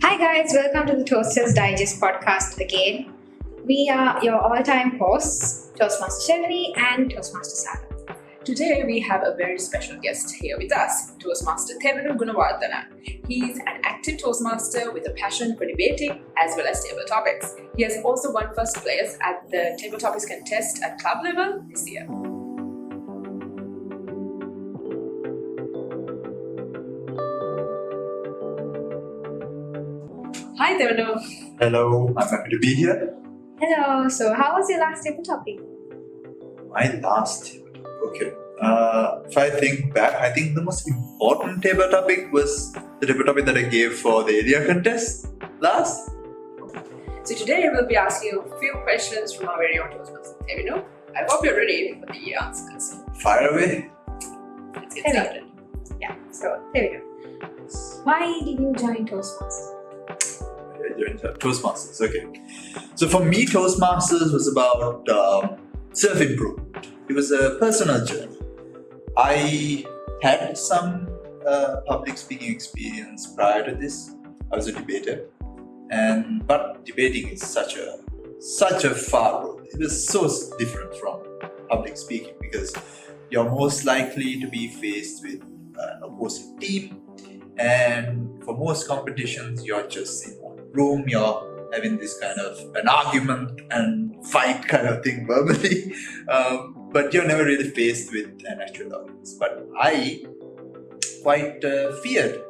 Hi guys, welcome to the Toasters Digest podcast again. We are your all-time hosts, Toastmaster Thevinu and Toastmaster Sarah. Today we have a very special guest here with us, Toastmaster Thevinu Gunawardena. He's an active Toastmaster with a passion for debating as well as table topics. He has also won first place at the table topics contest at club level this year. Hi Thevinu. Hello, I'm happy to be here. Hello, so how was your last table topic? My last table topic. Okay. If I think back, I think the most important table topic was the table topic that I gave for the area contest last. So today we'll be asking you a few questions from our very own Toastmaster Thevinu. I hope you're ready for the answers. Fire away. Let's get started. Yeah, so Thevinu, why did you join Toastmasters? I joined Toastmasters. Okay. So for me, Toastmasters was about self-improvement. It was a personal journey. I had some public speaking experience prior to this. I was a debater, but debating is such a far road. It was so different from public speaking because you're most likely to be faced with an opposing team, and for most competitions, you're just in one room. You're having this kind of an argument and fight kind of thing verbally. But you're never really faced with an actual audience. But I quite feared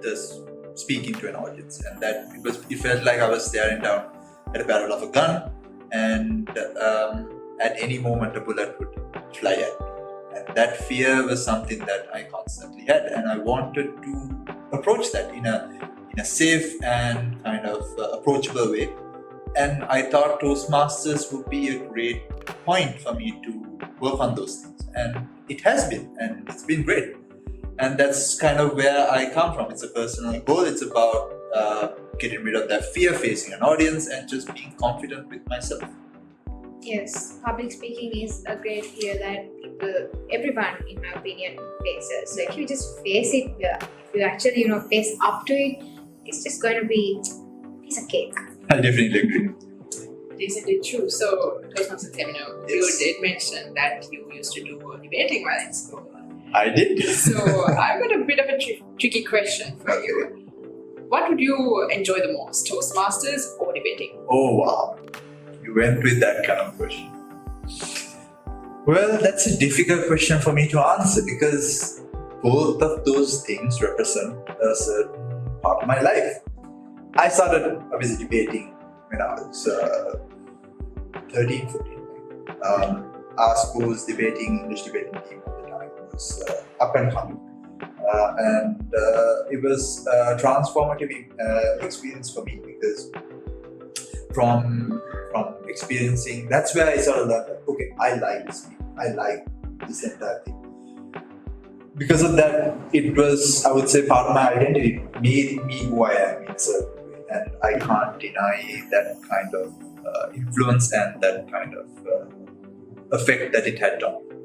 this speaking to an audience, and that it felt like I was staring down at a barrel of a gun, and at any moment a bullet would fly at me. And that fear was something that I constantly had, and I wanted to approach that in a safe and kind of approachable way. And I thought Toastmasters would be a great point for me to work on those things. And it has been, and it's been great. And that's kind of where I come from. It's a personal goal. It's about getting rid of that fear facing an audience and just being confident with myself. Yes, public speaking is a great fear that everyone, in my opinion, faces. So if you just face it, if you actually, face up to it, it's just going to be a piece of cake. I definitely agree. It is indeed true. So, Toastmaster Thevinu, Yes. you did mention that you used to do debating while in school. I did. So, I've got a bit of a tricky question for you. What would you enjoy the most, Toastmasters or debating? Oh wow, you went with that kind of question. Well, that's a difficult question for me to answer because both of those things represent a certain part of my life. I started obviously debating when I was 13, 14. Our school's English debating team at the time was up and coming. And it was a transformative experience for me because from experiencing, that's where I sort of learned that, okay, I like this. I like this entire thing. Because of that, it was, I would say, part of my identity. It made me who I am in a certain way. And I can't deny that kind of influence and that kind of effect that it had on me.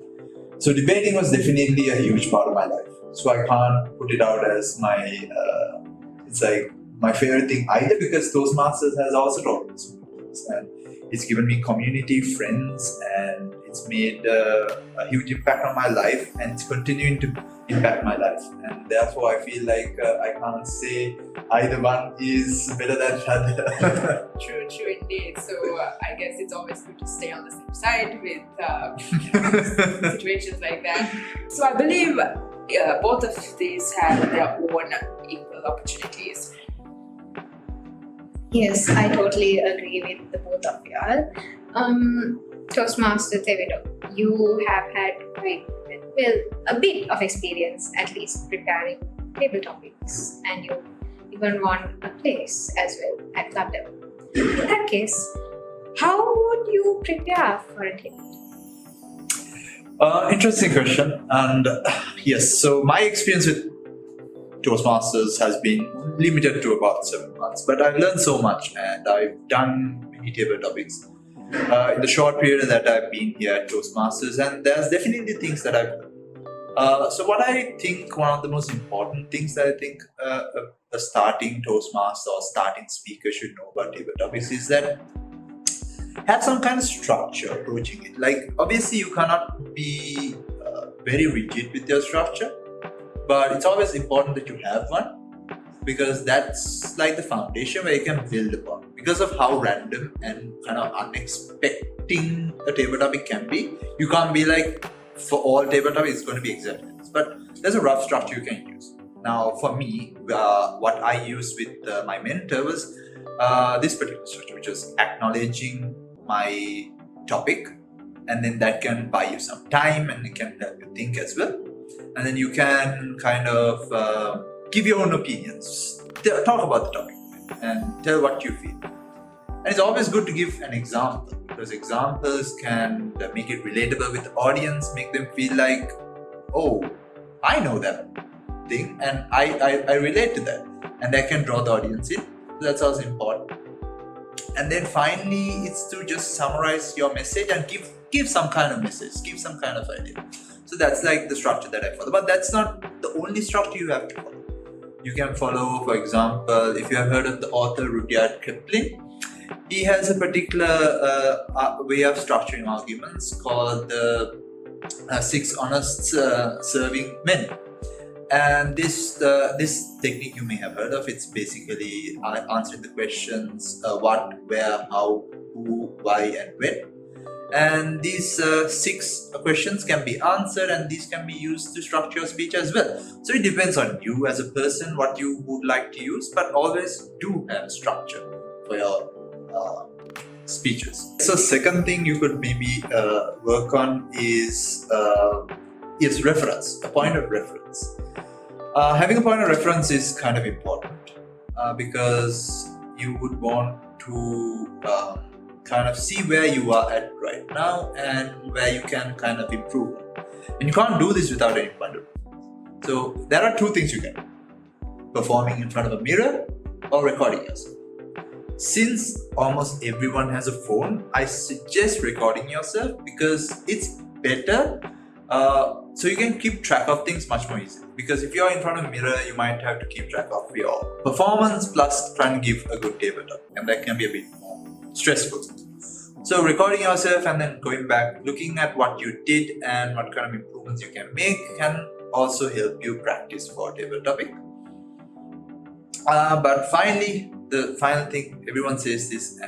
So debating was definitely a huge part of my life. So I can't put it out as it's like my favorite thing either, because Toastmasters has also taught me so many things. And it's given me community, friends, and it's made a huge impact on my life, and it's continuing to impact my life. And therefore, I feel like I can't say either one is better than the other. True indeed. So I guess it's always good to stay on the same side with situations like that. So I believe both of these have their own equal opportunities. Yes, I totally agree with the both of y'all. Toastmaster Thevinu, you have had a bit of experience at least preparing table topics, and you even won a place as well at club level. In that case, how would you prepare for a debate? Interesting question. And yes, so my experience with Toastmasters has been limited to about 7 months, but I've learned so much and I've done many table topics in the short period that I've been here at Toastmasters, and there's definitely things that I've learned. So what I think one of the most important things that I think a starting Toastmaster or starting speaker should know about table topics is that have some kind of structure approaching it. Like, obviously you cannot be very rigid with your structure, but it's always important that you have one, because that's like the foundation where you can build upon. Because of how random and kind of unexpecting a table topic can be, you can't be like, for all table topics it's going to be exactly this, but there's a rough structure you can use. Now for me, what I used with my mentor was this particular structure, which was acknowledging my topic, and then that can buy you some time and it can help you think as well. And then you can kind of give your own opinions, talk about the topic and tell what you feel. And it's always good to give an example, because examples can make it relatable with the audience, make them feel like, oh, I know that thing and I relate to that, and that can draw the audience in. So that's also important. And then finally, it's to just summarize your message and give some kind of message, give some kind of idea. So that's like the structure that I follow. But that's not the only structure you have to follow. You can follow, for example, if you have heard of the author Rudyard Kipling, he has a particular way of structuring arguments called the 6 honest serving men. And this technique you may have heard of. It's basically answering the questions what, where, how, who, why, and when. And these 6 questions can be answered, and these can be used to structure your speech as well. So it depends on you as a person what you would like to use, but always do have a structure for your speeches. So second thing you could maybe work on is reference, a point of reference. Having a point of reference is kind of important because you would want to kind of see where you are at right now and where you can kind of improve. And you can't do this without any point of reference. So there are 2 things you can do: performing in front of a mirror or recording yourself. Since almost everyone has a phone, I suggest recording yourself because it's better. So you can keep track of things much more easily. Because if you're in front of a mirror, you might have to keep track of your performance plus trying to give a good table talk, and that can be a bit more stressful. So recording yourself and then going back, looking at what you did and what kind of improvements you can make can also help you practice for a table topic. But finally, the final thing, everyone says this,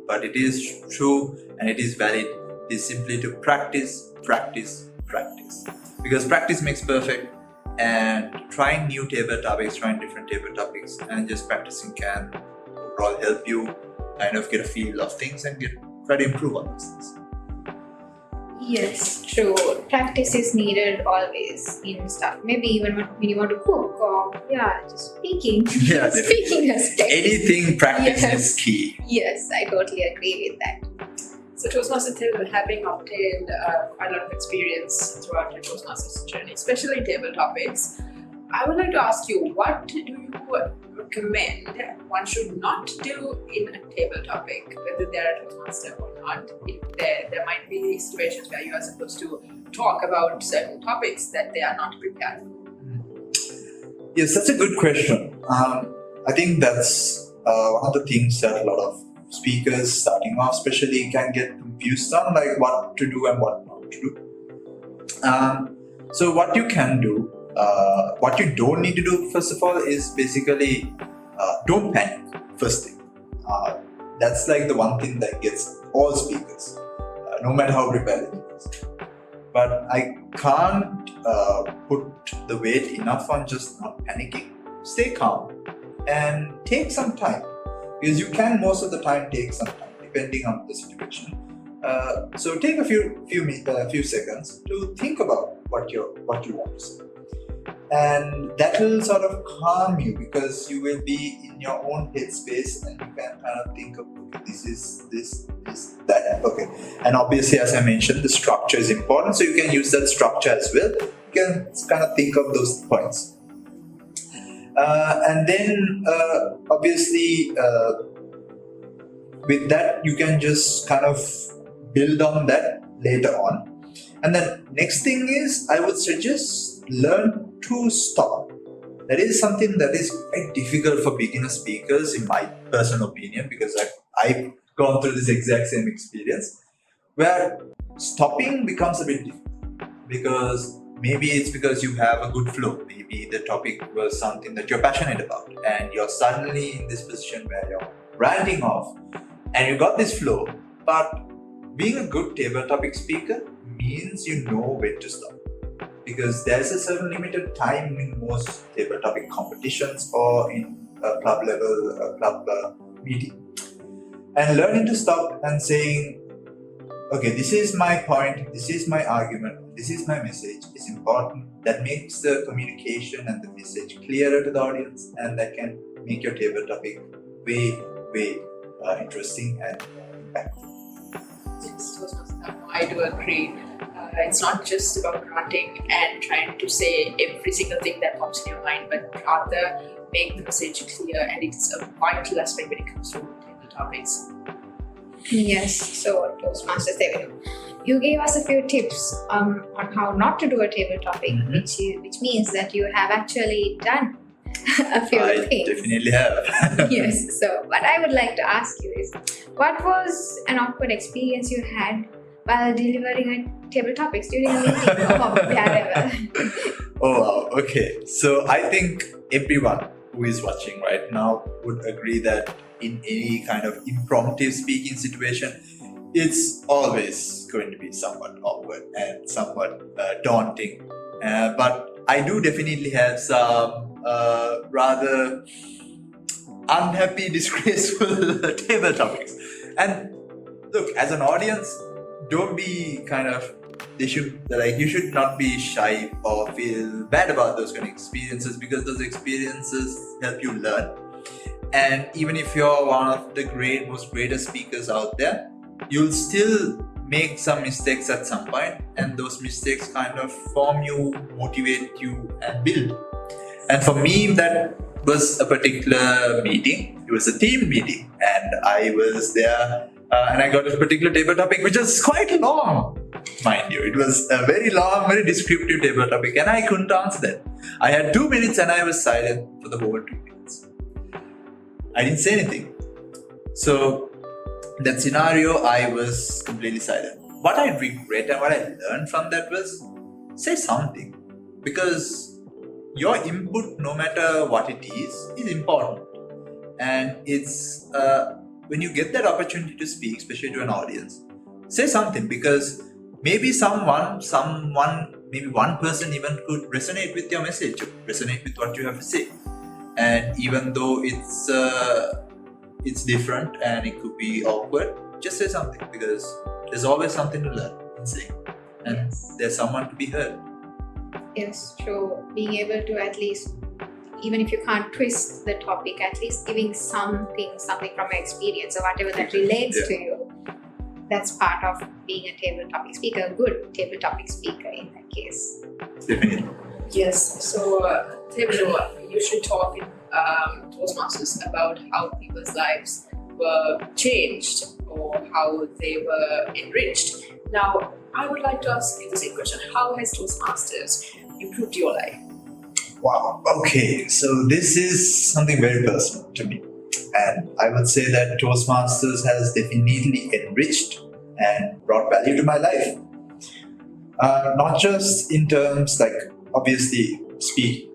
but it is true and it is valid, is simply to practice, practice, practice. Because practice makes perfect, and trying new table topics, trying different table topics, and just practicing can overall help you kind of get a feel of things and try to improve on those things. Yes, true. Practice is needed always in stuff. Maybe even when you want to cook or just speaking. Yeah, speaking aspects. Anything, practice is key. Yes, I totally agree with that. So Toastmaster Thevinu, having obtained quite a lot of experience throughout your Toastmasters journey, especially in table topics, I would like to ask you, what do you recommend one should not do in a table topic, whether they're a Toastmaster or not? There might be situations where you are supposed to talk about certain topics that they are not prepared for. Yes, that's a good question. I think that's one of the things that a lot of speakers starting off especially can get confused on, like what to do and what not to do. So what you can do, what you don't need to do first of all is basically don't panic first thing. That's like the one thing that gets all speakers, no matter how prepared it is. But I can't put the weight enough on just not panicking. Stay calm and take some time. Because you can most of the time take some time depending on the situation. So take a few seconds to think about what you want to say, and that will sort of calm you because you will be in your own headspace and you can kind of think of, okay, this, that. Okay, and obviously, as I mentioned, the structure is important, so you can use that structure as well. You can kind of think of those points. And then obviously with that you can just kind of build on that later on. And then next thing is, I would suggest learn to stop. that is something that is quite difficult for beginner speakers, in my personal opinion, because I've gone through this exact same experience, where stopping becomes a bit difficult. Because maybe it's because you have a good flow. Maybe the topic was something that you're passionate about, and you're suddenly in this position where you're ranting off, and you got this flow. But being a good table topic speaker means you know when to stop, because there's a certain limited time in most table topic competitions or in a club level, meeting. And learning to stop and saying, okay, this is my point, this is my argument, this is my message, is important. That makes the communication and the message clearer to the audience, and that can make your table topic way interesting and impactful. I do agree. It's not just about ranting and trying to say every single thing that pops in your mind, but rather make the message clear, and it's a vital aspect when it comes to table topics. Yes, so Toastmasters Thevinu, you gave us a few tips on how not to do a table topic, which means that you have actually done a few things. I definitely have. Yes, so what I would like to ask you is, what was an awkward experience you had while delivering a table topics during a meeting or wherever? Oh wow, okay. So I think everyone who is watching right now would agree that in any kind of impromptu speaking situation, it's always going to be somewhat awkward and somewhat daunting. But I do definitely have some rather unhappy, disgraceful table topics. And look, as an audience, don't be kind of, you should not be shy or feel bad about those kind of experiences, because those experiences help you learn. And even if you're one of the most greatest speakers out there, you'll still make some mistakes at some point, and those mistakes kind of form you, motivate you, and build. And for me, that was a particular meeting. It was a team meeting, and I was there, and I got a particular table topic, which was quite long, mind you. It was a very long, very descriptive table topic, and I couldn't answer that. I had 2 minutes, and I was silent for the whole 2 minutes. I didn't say anything. So that scenario, I was completely silent. What I regret and what I learned from that was, say something, because your input, no matter what it is important. And it's when you get that opportunity to speak, especially to an audience, say something, because maybe maybe one person even could resonate with your message, resonate with what you have to say. And even though it's different and it could be awkward, just say something, because there's always something to learn in saying, and there's someone to be heard. Yes, true. Being able to at least, even if you can't twist the topic, at least giving something from experience or whatever that relates to you. That's part of being a table topic speaker, a good table topic speaker in that case. Definitely. Yes, so Thevinu, you should talk in Toastmasters about how people's lives were changed or how they were enriched. Now, I would like to ask you the same question. How has Toastmasters improved your life? Wow, okay, so this is something very personal to me. And I would say that Toastmasters has definitely enriched and brought value to my life. Not just in terms like, obviously, speaking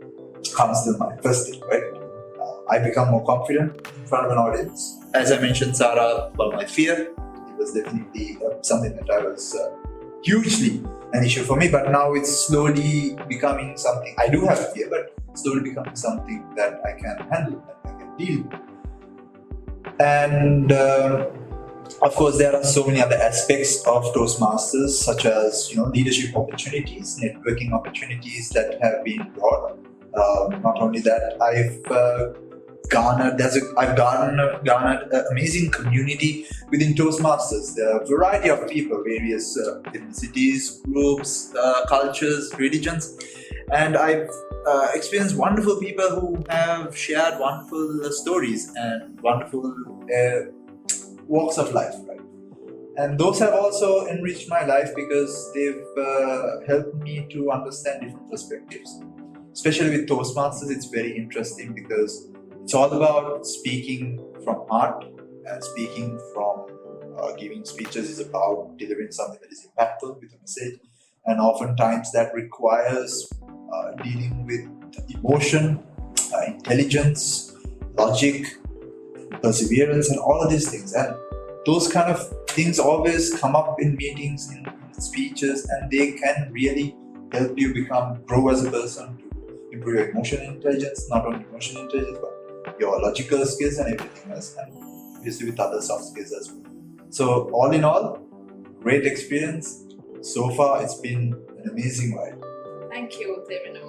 comes to my first thing, right? I become more confident in front of an audience. As I mentioned, Sarah, about my fear, it was definitely something that I was hugely an issue for me, but now it's slowly becoming something. I do have fear, but slowly becoming something that I can handle, that I can deal with. And of course, there are so many other aspects of Toastmasters, such as leadership opportunities, networking opportunities that have been brought. Not only that, I've garnered an amazing community within Toastmasters. There are a variety of people, various ethnicities, groups, cultures, religions, and I've experienced wonderful people who have shared wonderful stories and wonderful walks of life, right? And those have also enriched my life because they've helped me to understand different perspectives. especially with Toastmasters, it's very interesting because it's all about speaking from heart, and speaking from giving speeches is about delivering something that is impactful with a message, and oftentimes that requires dealing with emotion, intelligence, logic, perseverance, and all of these things. And those kind of things always come up in meetings, in speeches, and they can really help you grow as a person, to improve your emotional intelligence, not only emotional intelligence, but your logical skills and everything else, and obviously with other soft skills as well. So all in all, great experience. So far, it's been an amazing ride. Thank you, Thevinu,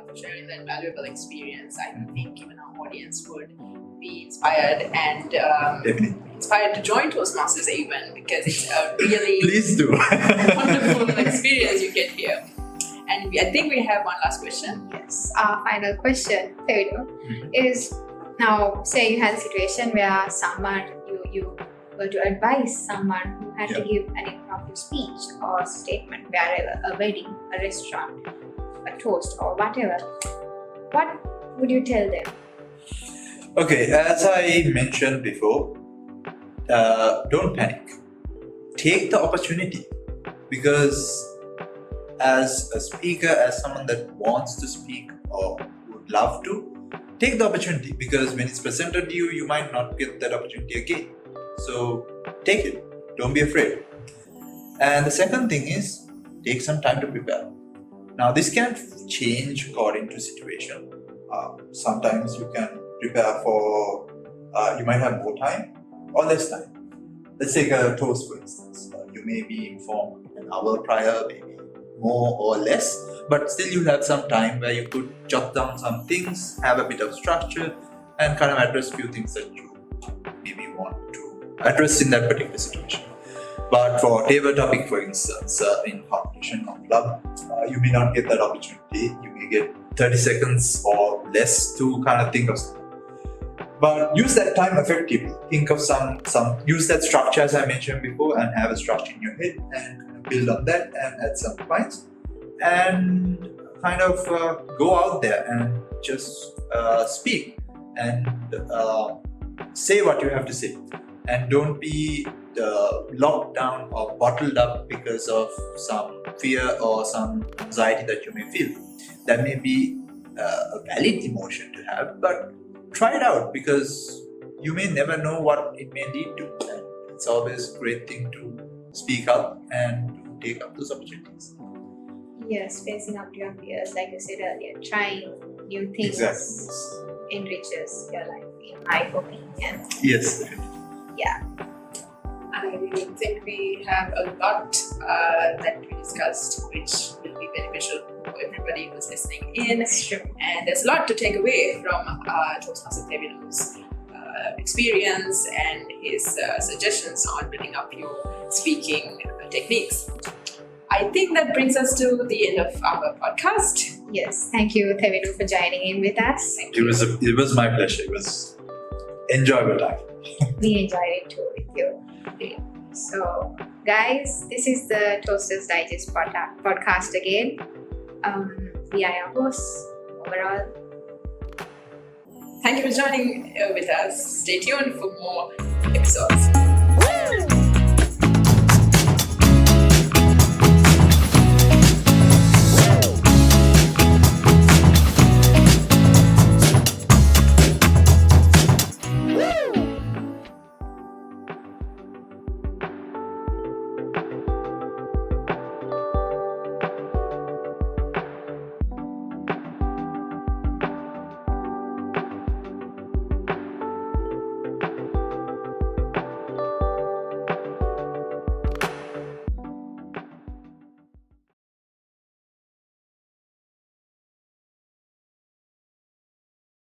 for sharing that valuable experience. I think even our audience would be inspired and Definitely. inspired to join Toastmasters even, because it's a really Please do. wonderful experience you get here. And I think we have one last question. Yes, our final question, Thevinu, is now say you had a situation where someone, you were to advise someone who had to give an impromptu speech or statement wherever, a wedding, a restaurant, a toast, or whatever. What would you tell them? Okay, as I mentioned before, don't panic. Take the opportunity, because as a speaker, as someone that wants to speak or would love to, take the opportunity, because when it's presented to you, you might not get that opportunity again. So take it. Don't be afraid. And the second thing is, take some time to prepare. Now, this can change according to situation. Sometimes you can prepare for, you might have more time or less time. Let's take a toast, for instance. You may be informed an hour prior, maybe more or less, but still you have some time where you could jot down some things, have a bit of structure, and kind of address a few things that you maybe want to address in that particular situation. But for table topic, for instance, in competition or club, you may not get that opportunity. You may get 30 seconds or less to kind of think of something. But use that time effectively. Think of use that structure as I mentioned before, and have a structure in your head, and kind of build on that and add some points, and kind of go out there and just speak and say what you have to say, and don't be locked down or bottled up because of some fear or some anxiety that you may feel. That may be a valid emotion to have, but try it out, because you may never know what it may lead to. And it's always a great thing to speak up and to take up those opportunities. Yes, facing up to your fears, like you said earlier, trying new things enriches your life, in my opinion. Yes. Yeah. I think we have a lot that we discussed, which will be beneficial for everybody who's listening in. That's true. And there's a lot to take away from Toastmaster Thevinu's experience and his suggestions on building up your speaking techniques. I think that brings us to the end of our podcast. Yes, thank you, Thevinu, for joining in with us. It was my pleasure. It was enjoyable time. We enjoyed it too with you. So, guys, this is the Toasters Digest podcast again. We are your hosts overall. Thank you for joining with us. Stay tuned for more episodes.